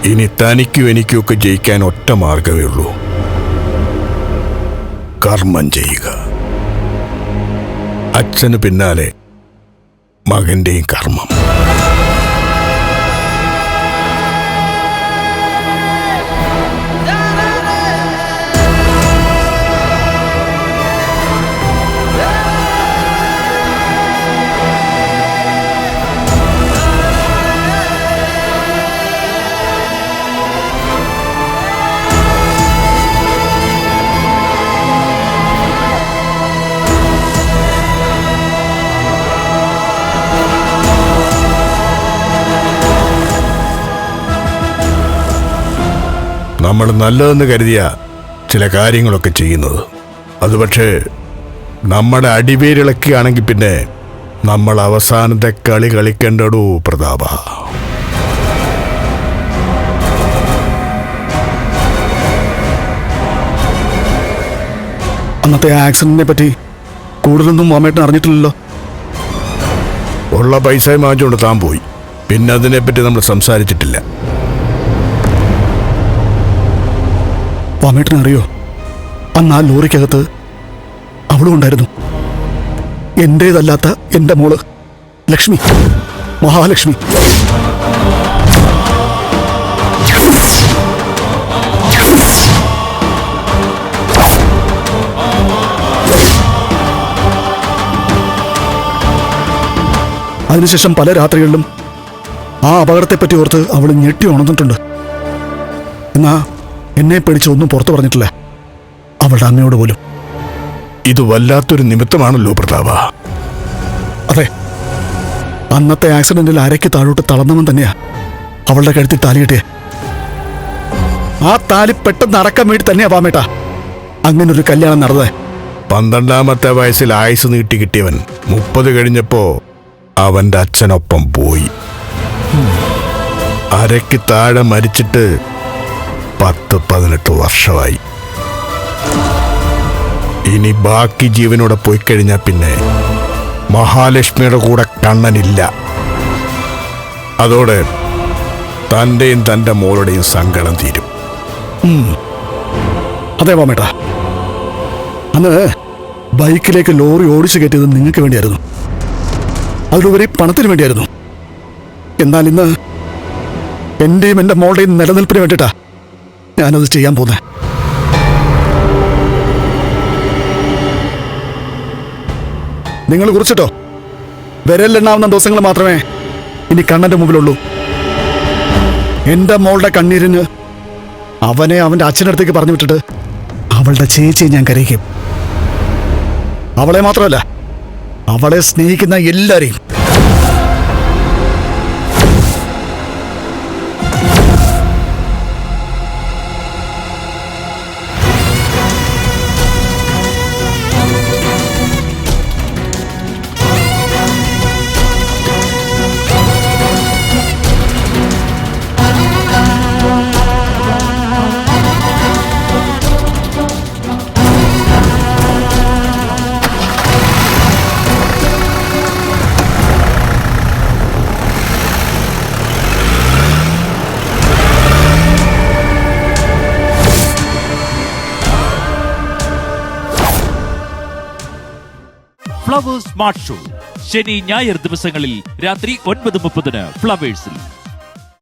ഇനി തനിക്കും എനിക്കുമൊക്കെ ജയിക്കാൻ ഒറ്റ മാർഗമേ ഉള്ളൂ. കർമ്മം ചെയ്യുക. അച്ഛന് പിന്നാലെ മകന്റെയും കർമ്മം. നമ്മൾ നല്ലതെന്ന് കരുതിയ ചില കാര്യങ്ങളൊക്കെ ചെയ്യുന്നത്. അത് പക്ഷേ നമ്മുടെ അടിവേരിളക്കുകയാണെങ്കിൽ പിന്നെ നമ്മൾ അവസാനത്തെ കളി കളിക്കേണ്ടടൂ പ്രതാപ. അന്നത്തെ ആക്സിഡന്റിനെ പറ്റി കൂടുതലൊന്നും മാമേട്ടൻ അറിഞ്ഞിട്ടില്ലല്ലോ. ഉള്ള പൈസയും വാങ്ങിച്ചുകൊണ്ട് താൻ പോയി. പിന്നെ അതിനെപ്പറ്റി നമ്മൾ സംസാരിച്ചിട്ടില്ല. മാമേട്ടനറിയോ, അന്ന് ആ ലോറിക്കകത്ത് അവളും ഉണ്ടായിരുന്നു. എന്റേതല്ലാത്ത എന്റെ മോള് ലക്ഷ്മി, മഹാലക്ഷ്മി. അതിനുശേഷം പല രാത്രികളിലും ആ അപകടത്തെപ്പറ്റി ഓർത്ത് അവൾ ഞെട്ടി ഉണർന്നിട്ടുണ്ട്. എന്നാ എന്നെ പേടിച്ച് ഒന്നും പുറത്തു പറഞ്ഞിട്ടില്ല, അവളുടെ അമ്മയോട് പോലും. ഇത് വല്ലാത്തൊരു നിമിത്തമാണല്ലോ പ്രതാപ. അതെ, അന്നത്തെ ആക്സിഡന്റിൽ അരയ്ക്ക് താഴോട്ട് തളർന്നവൻ തന്നെയാ അവളുടെ കഴുത്തിൽ താലി കെട്ടിയെ. ആ താലി പെട്ടെന്ന് അടക്കാൻ വേണ്ടി തന്നെയാ പാമേട്ട അങ്ങനൊരു കല്യാണം നടന്നത്. 12ാമത്തെ വയസ്സിൽ ആയുസ് നീട്ടി കിട്ടിയവൻ 30 കഴിഞ്ഞപ്പോ അവന്റെ അച്ഛനൊപ്പം പോയി. അരയ്ക്ക് താഴെ മരിച്ചിട്ട് 10-18 വർഷമായി. ഇനി ബാക്കി ജീവനോടെ പോയി കഴിഞ്ഞാൽ പിന്നെ മഹാലക്ഷ്മിയുടെ കൂടെ കണ്ണനില്ല. അതോടെ തൻ്റെയും തൻ്റെ മോളുടെയും സങ്കടം തീരും. അതെ പാമേട്ട, അന്ന് ബൈക്കിലേക്ക് ലോറി ഓടിച്ചു കയറ്റിയത് നിങ്ങൾക്ക് വേണ്ടിയായിരുന്നു, അതിലുപരി പണത്തിന് വേണ്ടിയായിരുന്നു. എന്നാൽ ഇന്ന് എന്റെയും എൻ്റെ മോളുടെയും നിലനിൽപ്പിന് വേണ്ടിയിട്ടാ ഞാനത് ചെയ്യാൻ പോകുന്നത്. നിങ്ങൾ കുറിച്ചിട്ടോ, വിരലിലെണ്ണാവുന്ന ദിവസങ്ങൾ മാത്രമേ ഇനി കണ്ണന്റെ മുമ്പിലുള്ളൂ. എന്റെ മോളുടെ കണ്ണീരിന് അവനെ അവന്റെ അച്ഛനടുത്തേക്ക് പറഞ്ഞു വിട്ടിട്ട് അവളുടെ ചേച്ചിയെ ഞാൻ കരയിക്കും. അവളെ മാത്രമല്ല, അവളെ സ്നേഹിക്കുന്ന എല്ലാരെയും. ഫ്ലവേഴ്സ് സ്മാർട്ട് ഷോ ശനി ഞായർ ദിവസങ്ങളിൽ രാത്രി 9:30 ഫ്ലവേഴ്സിൽ.